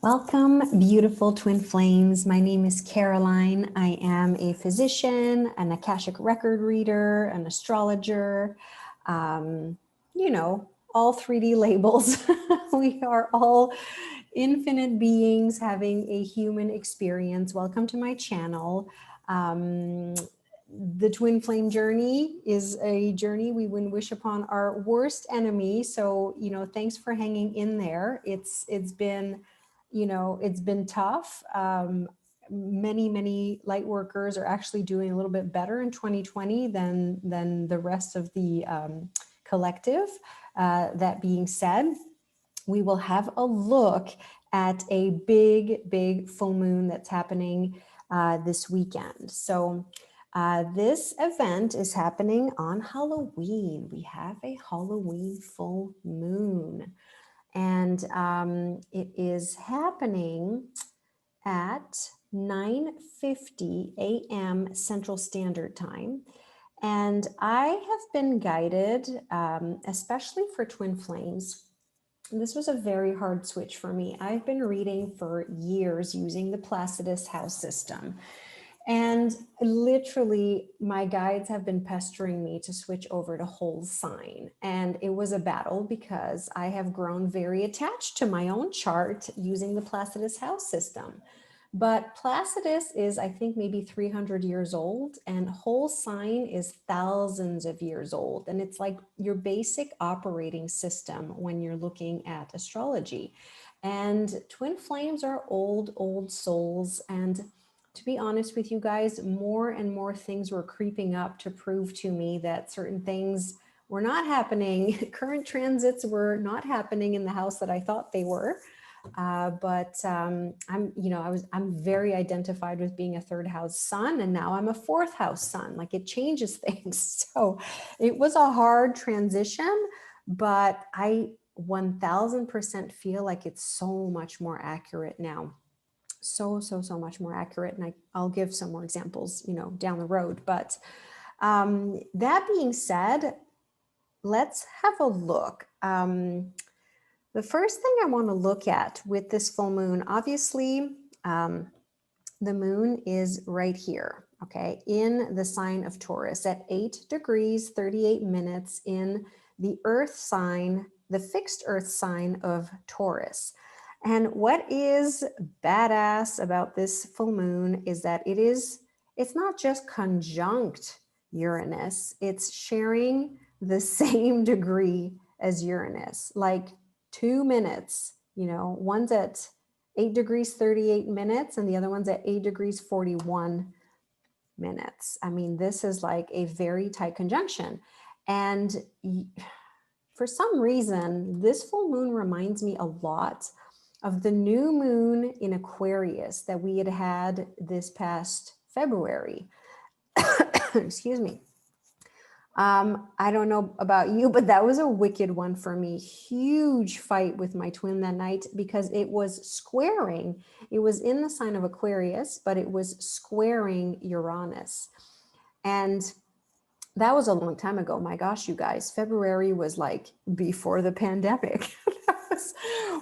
Welcome, beautiful twin flames. My name is Caroline. I am a physician, an Akashic record reader, an astrologer, um, all 3D labels. We are all infinite beings having a human experience. Welcome to my channel. The twin flame journey is a journey we wouldn't wish upon our worst enemy. So, thanks for hanging in there. It's been it's been tough. Many light workers are actually doing a little bit better in 2020 than the rest of the collective. That being said, we will have a look at a big full moon that's happening this weekend. So this event is happening on Halloween. We have a Halloween full moon. And it is happening at 9:50 a.m. Central Standard Time. And I have been guided, especially for twin flames. This was a very hard switch for me. I've been reading for years using the Placidus house system. And literally, my guides have been pestering me to switch over to whole sign. And it was a battle because I have grown very attached to my own chart using the Placidus house system. But Placidus is, I think, maybe 300 years old, and whole sign is thousands of years old. And it's like your basic operating system when you're looking at astrology. And twin flames are old souls. And to be honest with you guys, more and more things were creeping up to prove to me that certain things were not happening. Current transits were not happening in the house that I thought they were. I'm very identified with being a third house sun, and now I'm a fourth house sun. Like, it changes things. So it was a hard transition, but I 1000% feel like it's so much more accurate now. So much more accurate. And I'll give some more examples, down the road. But that being said, let's have a look. The first thing I want to look at with this full moon, obviously, the moon is right here, okay, in the sign of Taurus at 8 degrees, 38 minutes in the earth sign, the fixed earth sign of Taurus. And what is badass about this full moon is that it's not just conjunct Uranus, it's sharing the same degree as Uranus, like 2 minutes, one's at 8 degrees, 38 minutes, and the other one's at 8 degrees, 41 minutes. I mean, this is like a very tight conjunction. And for some reason, this full moon reminds me a lot of the new moon in Aquarius that we had this past February. Excuse me. I don't know about you, but that was a wicked one for me. Huge fight with my twin that night because it was squaring. It was in the sign of Aquarius, but it was squaring Uranus. And that was a long time ago. My gosh, you guys, February was like before the pandemic.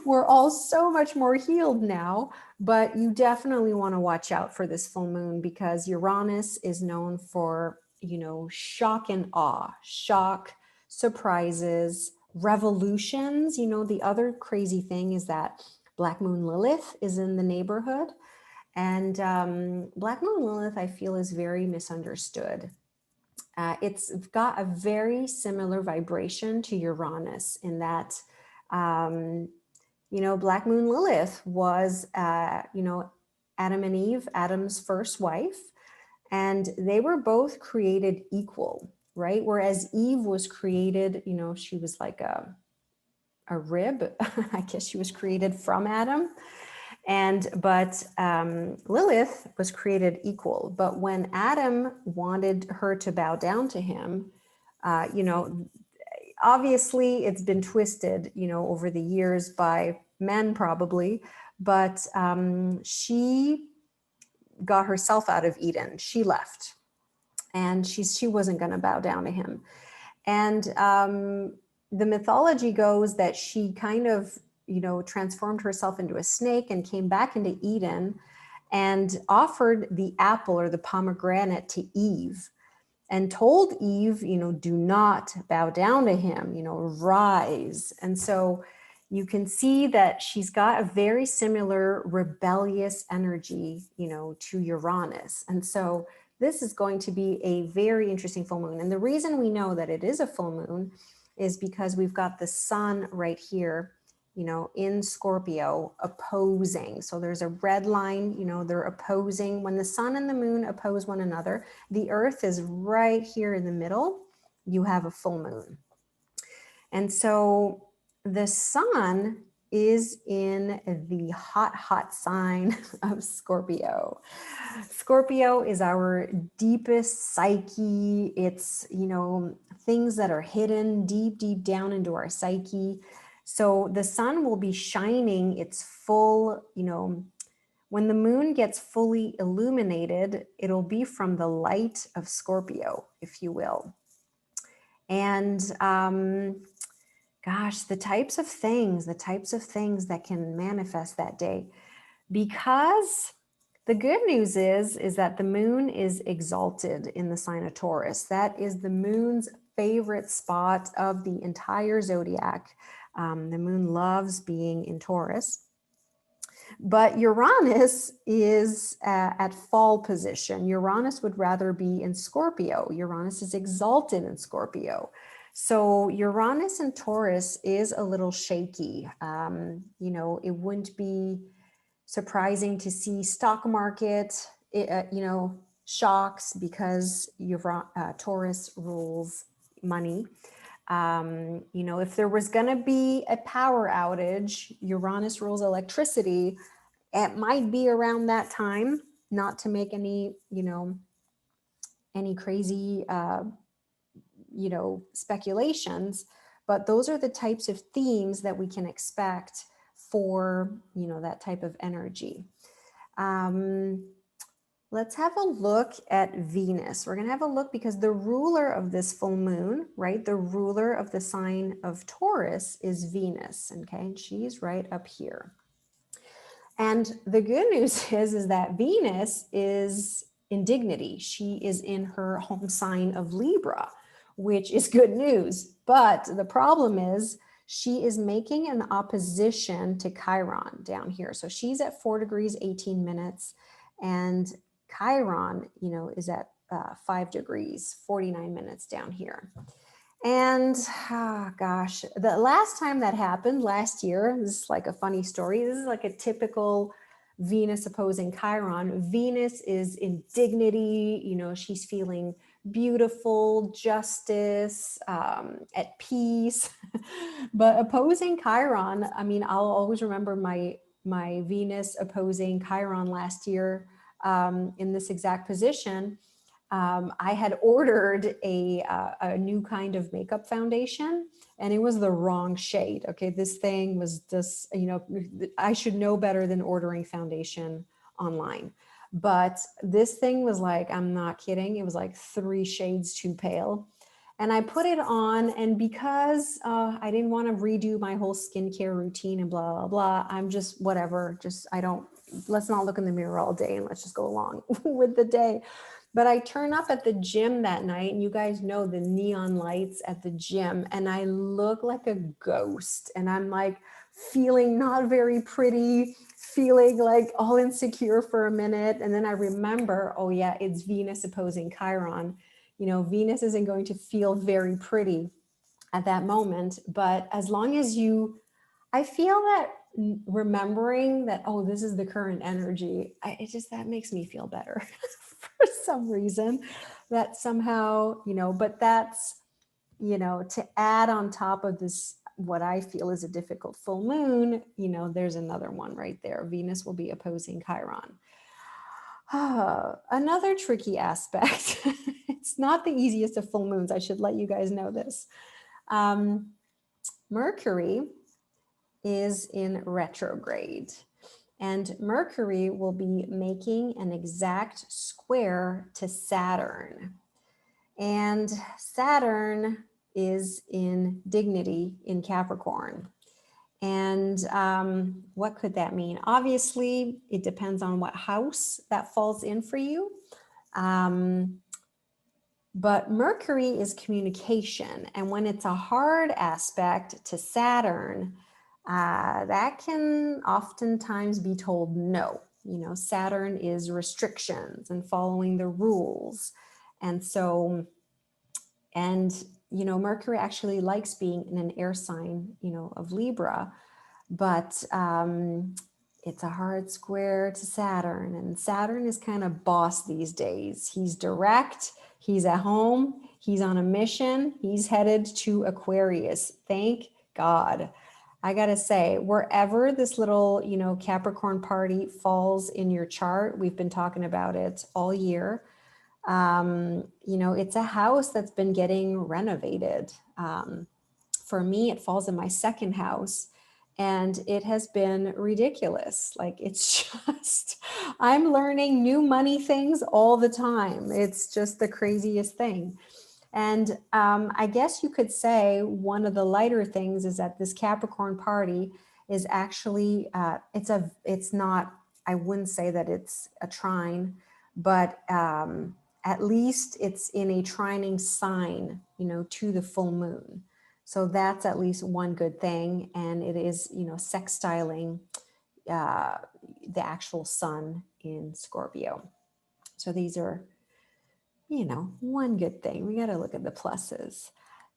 We're all so much more healed now, but you definitely want to watch out for this full moon because Uranus is known for, shock and awe, shock, surprises, revolutions. The other crazy thing is that Black Moon Lilith is in the neighborhood. And Black Moon Lilith, I feel, is very misunderstood. It's got a very similar vibration to Uranus in that, Black Moon Lilith was, Adam and Eve, Adam's first wife, and they were both created equal, right? Whereas Eve was created, she was like a rib. I guess she was created from Adam. But Lilith was created equal. But when Adam wanted her to bow down to him, obviously it's been twisted, over the years by men probably, but she got herself out of Eden. She left, and she wasn't going to bow down to him. And the mythology goes that she kind of transformed herself into a snake and came back into Eden and offered the apple or the pomegranate to Eve and told Eve, do not bow down to him, rise. And so you can see that she's got a very similar rebellious energy, to Uranus. And so this is going to be a very interesting full moon. And the reason we know that it is a full moon is because we've got the sun right here, in Scorpio opposing. So there's a red line, they're opposing. When the sun and the moon oppose one another, the earth is right here in the middle, you have a full moon. And so the sun is in the hot sign of Scorpio. Scorpio is our deepest psyche. It's, things that are hidden deep down into our psyche. So the sun will be shining its full, when the moon gets fully illuminated, it'll be from the light of Scorpio, if you will. And gosh, the types of things that can manifest that day. Because the good news is that the moon is exalted in the sign of Taurus. That is the moon's favorite spot of the entire zodiac. The moon loves being in Taurus. But Uranus is at fall position. Uranus would rather be in Scorpio. Uranus is exalted in Scorpio. So Uranus and Taurus is a little shaky. It wouldn't be surprising to see stock market, shocks because Taurus rules money. If there was going to be a power outage, Uranus rules electricity, it might be around that time, not to make any crazy, speculations, but those are the types of themes that we can expect for, that type of energy. Let's have a look at Venus. We're going to have a look because the ruler of this full moon, right? The ruler of the sign of Taurus is Venus, okay? And she's right up here. And the good news is that Venus is in dignity. She is in her home sign of Libra, which is good news. But the problem is she is making an opposition to Chiron down here. So she's at 4 degrees, 18 minutes. And Chiron, is at 5 degrees, 49 minutes down here. And gosh, the last time that happened last year, this is like a funny story. This is like a typical Venus opposing Chiron. Venus is in dignity, she's feeling beautiful, justice, at peace. But opposing Chiron, I'll always remember my Venus opposing Chiron last year in this exact position. I had ordered a new kind of makeup foundation and it was the wrong shade. Okay, this thing was just, I should know better than ordering foundation online. But this thing was like, I'm not kidding, it was like 3 shades too pale. And I put it on, and because I didn't want to redo my whole skincare routine and blah, blah, blah, I'm just whatever, let's not look in the mirror all day and let's just go along with the day. But I turn up at the gym that night, and you guys know the neon lights at the gym, and I look like a ghost, and I'm like feeling not very pretty, feeling like all insecure for a minute. And then I remember, oh yeah, it's Venus opposing Chiron. Venus isn't going to feel very pretty at that moment, but as long as I feel that remembering that, oh, this is the current energy, that makes me feel better for some reason, that somehow, but that's, to add on top of this, what I feel is a difficult full moon, there's another one right there. Venus will be opposing Chiron. Another tricky aspect. It's not the easiest of full moons. I should let you guys know this. Mercury is in retrograde, and Mercury will be making an exact square to Saturn. And Saturn is in dignity in Capricorn. And what could that mean? Obviously, it depends on what house that falls in for you. But Mercury is communication. And when it's a hard aspect to Saturn, that can oftentimes be told no. You know, Saturn is restrictions and following the rules. And so, and, you know, Mercury actually likes being in an air sign, you know, of Libra, but it's a hard square to Saturn, and Saturn is kind of boss these days. He's direct, he's at home, he's on a mission, he's headed to Aquarius. Thank God. I gotta say, wherever this little, you know, Capricorn party falls in your chart, we've been talking about it all year. You know, it's a house that's been getting renovated. For me, it falls in my second house, and it has been ridiculous. Like, it's just, I'm learning new money things all the time. It's just the craziest thing. And I guess you could say one of the lighter things is that this Capricorn party is actually, it's not, I wouldn't say that it's a trine, but at least it's in a trining sign, you know, to the full moon. So that's at least one good thing. And it is, you know, sextiling the actual sun in Scorpio. So these are, you know, one good thing. We got to look at the pluses.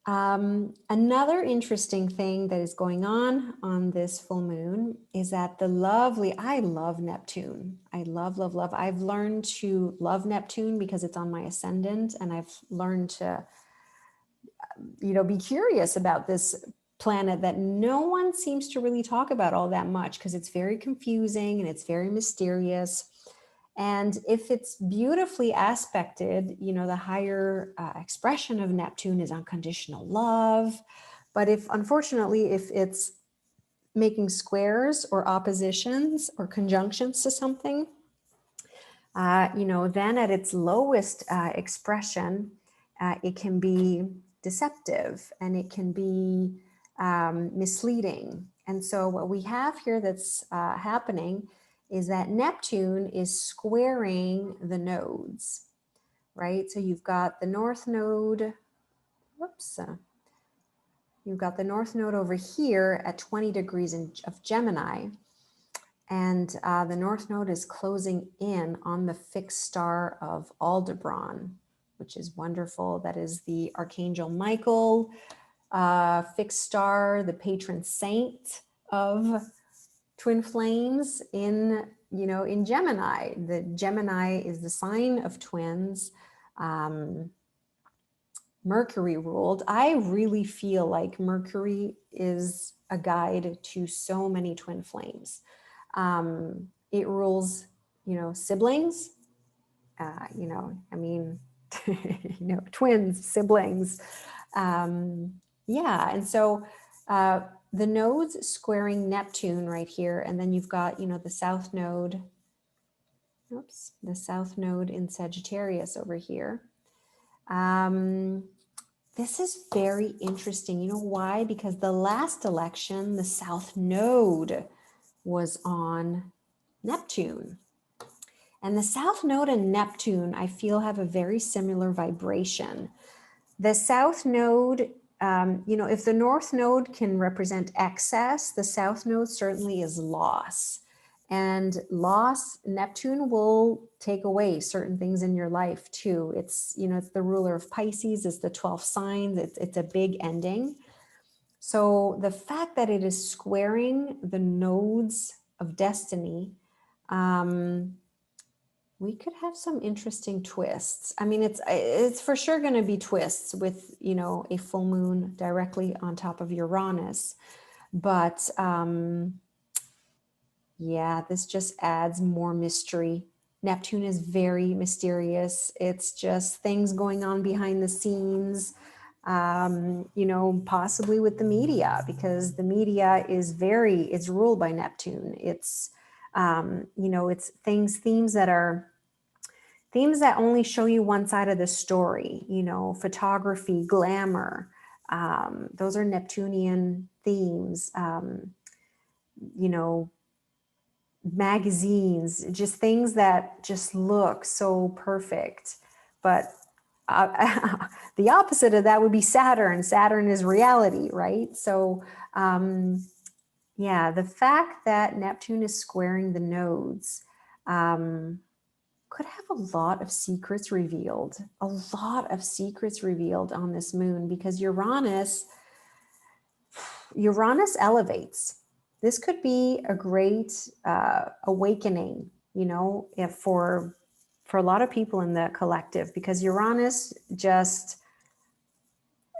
Another interesting thing that is going on this full moon is that I love Neptune. I love, love, love. I've learned to love Neptune because it's on my ascendant, and I've learned to, you know, be curious about this planet that no one seems to really talk about all that much because it's very confusing and it's very mysterious. And if it's beautifully aspected, you know, the higher expression of Neptune is unconditional love. But unfortunately, if it's making squares or oppositions or conjunctions to something, you know, then at its lowest expression, it can be deceptive and it can be misleading. And so what we have here that's happening is that Neptune is squaring the nodes, right? So you've got the North Node, you've got the North Node over here at 20 degrees of Gemini. And the North Node is closing in on the fixed star of Aldebaran, which is wonderful. That is the Archangel Michael fixed star, the patron saint of twin flames in, you know, in Gemini. The Gemini is the sign of twins. Mercury ruled. I really feel like Mercury is a guide to so many twin flames. It rules, you know, siblings, you know, I mean, you know, twins, siblings. Yeah. And so the nodes squaring Neptune right here. And then you've got, you know, the South Node, the South Node in Sagittarius over here. This is very interesting. You know why? Because the last election, the South Node was on Neptune. And the South Node and Neptune, I feel, have a very similar vibration. The South Node, you know, if the North Node can represent excess, the South Node certainly is loss. And loss, Neptune will take away certain things in your life too. It's, you know, it's the ruler of Pisces, it's the 12th sign, it's a big ending. So the fact that it is squaring the nodes of destiny, we could have some interesting twists. I mean, it's for sure going to be twists with, you know, a full moon directly on top of Uranus. But yeah, this just adds more mystery. Neptune is very mysterious. It's just things going on behind the scenes, you know, possibly with the media, because the media is it's ruled by Neptune. It's, you know, it's themes that only show you one side of the story, you know, photography, glamour. Those are Neptunian themes. you know, magazines, just things that just look so perfect. But the opposite of that would be Saturn. Saturn is reality, right? So yeah, the fact that Neptune is squaring the nodes could have a lot of secrets revealed, on this moon, because Uranus elevates. This could be a great awakening, you know, if for a lot of people in the collective, because Uranus just,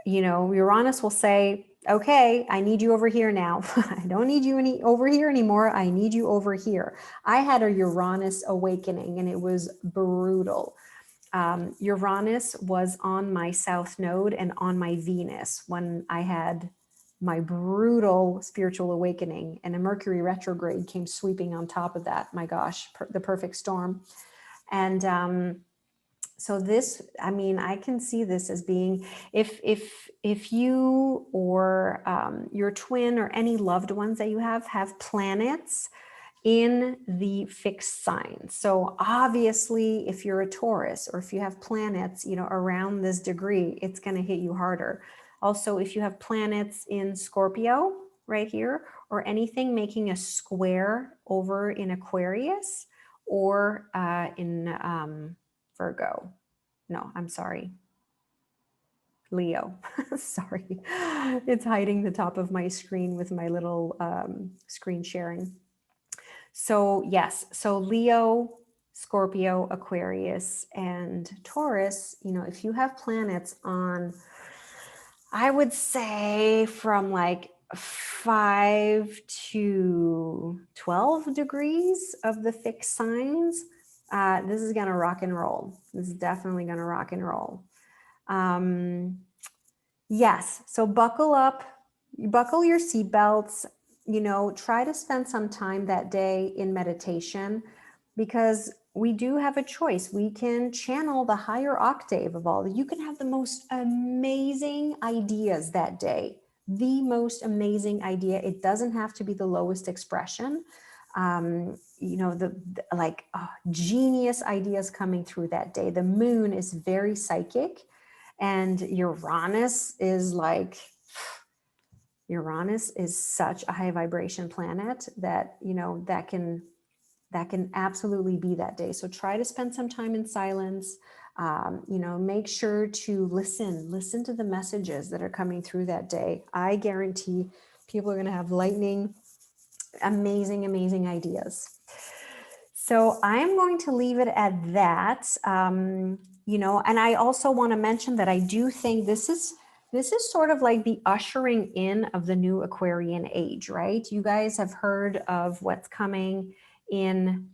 you know, Uranus will say, okay, I need you over here now. I don't need you over here anymore. I need you over here. I had a Uranus awakening and it was brutal. Uranus was on my south node and on my Venus when I had my brutal spiritual awakening, and a Mercury retrograde came sweeping on top of that. My gosh, the perfect storm. And so this, I mean, I can see this as being, if you or your twin or any loved ones that you have planets in the fixed signs. So obviously, if you're a Taurus or if you have planets, you know, around this degree, it's going to hit you harder. Also, if you have planets in Scorpio right here, or anything making a square over in Aquarius or in Virgo. No, I'm sorry. Leo. Sorry. It's hiding the top of my screen with my little screen sharing. So yes, so Leo, Scorpio, Aquarius, and Taurus, you know, if you have planets on, I would say from like 5 to 12 degrees of the fixed signs, this is going to rock and roll. This is definitely going to rock and roll. Yes, so buckle up, buckle your seatbelts, you know, try to spend some time that day in meditation, because we do have a choice. We can channel the higher octave of all. You can have the most amazing ideas that day, the most amazing idea. It doesn't have to be the lowest expression. You know, genius ideas coming through that day. The moon is very psychic. And Uranus is such a high vibration planet that, you know, that can absolutely be that day. So try to spend some time in silence. You know, make sure to listen to the messages that are coming through that day. I guarantee people are going to have lightning, amazing ideas. So I am going to leave it at that. You know, and I also want to mention that I do think this is sort of like the ushering in of the new Aquarian age, right? You guys have heard of what's coming in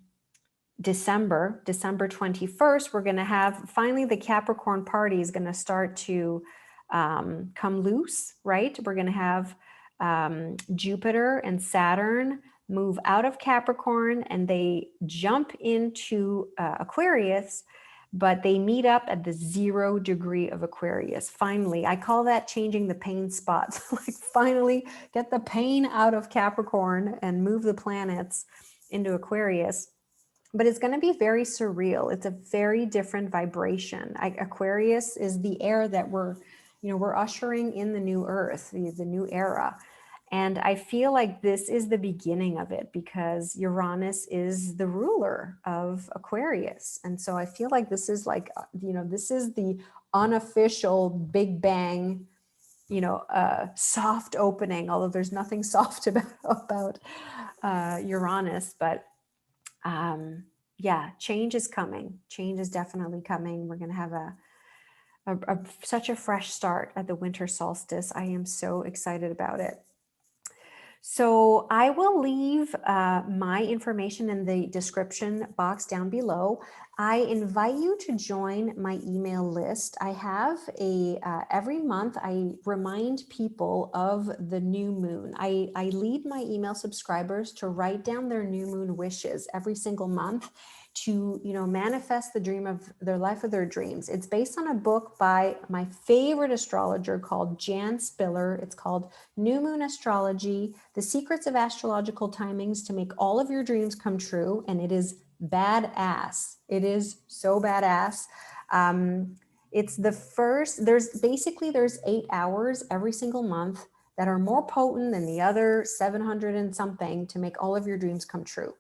December 21st. We're going to have finally the Capricorn party is going to start to come loose, right? We're going to have Jupiter and Saturn move out of Capricorn and they jump into Aquarius, but they meet up at the 0 degree of Aquarius. Finally, I call that changing the pain spots. Like finally get the pain out of Capricorn and move the planets into Aquarius. But it's going to be very surreal. It's a very different vibration. Aquarius is the air that we're ushering in the new earth, the new era. And I feel like this is the beginning of it because Uranus is the ruler of Aquarius. And so I feel like this is like, this is the unofficial Big Bang, soft opening, although there's nothing soft about Uranus, but yeah, change is coming. Change is definitely coming. We're going to have such a fresh start at the winter solstice. I am so excited about it. So I will leave my information in the description box down below. I invite you to join my email list. I have every month I remind people of the new moon. I lead my email subscribers to write down their new moon wishes every single month. to, manifest the dream of their life of their dreams. It's based on a book by my favorite astrologer called Jan Spiller. It's called New Moon Astrology, The Secrets of Astrological Timings to Make All of Your Dreams Come True. And it is badass. It is so badass. It's the first, there's 8 hours every single month that are more potent than the other 700 and something to make all of your dreams come true.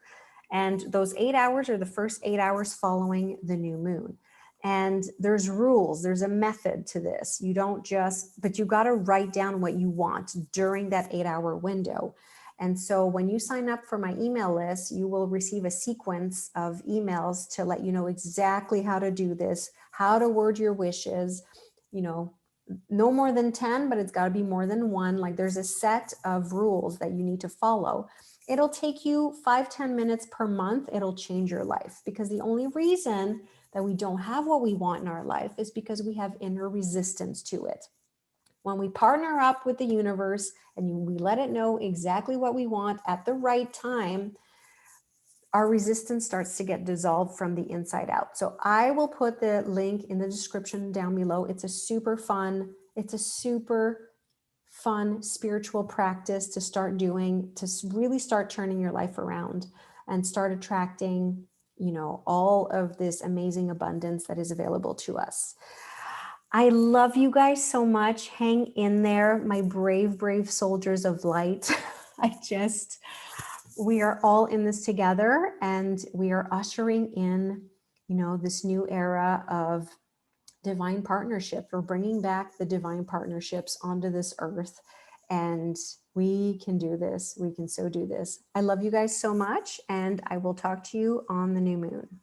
And those 8 hours are the first 8 hours following the new moon. And there's rules, there's a method to this. You don't just, but you got to write down what you want during that 8-hour window. And so when you sign up for my email list, you will receive a sequence of emails to let you know exactly how to do this, how to word your wishes, no more than 10, but it's got to be more than one. Like there's a set of rules that you need to follow. It'll take you 5-10 minutes per month. It'll change your life, because the only reason that we don't have what we want in our life is because we have inner resistance to it. When we partner up with the universe and we let it know exactly what we want at the right time, our resistance starts to get dissolved from the inside out. So I will put the link in the description down below. It's a super fun spiritual practice to start doing, to really start turning your life around and start attracting, all of this amazing abundance that is available to us. I love you guys so much. Hang in there, my brave, brave soldiers of light. We are all in this together, and we are ushering in, this new era of divine partnership. We're bringing back the divine partnerships onto this earth, and we can do this. We can so do this. I love you guys so much, and I will talk to you on the new moon.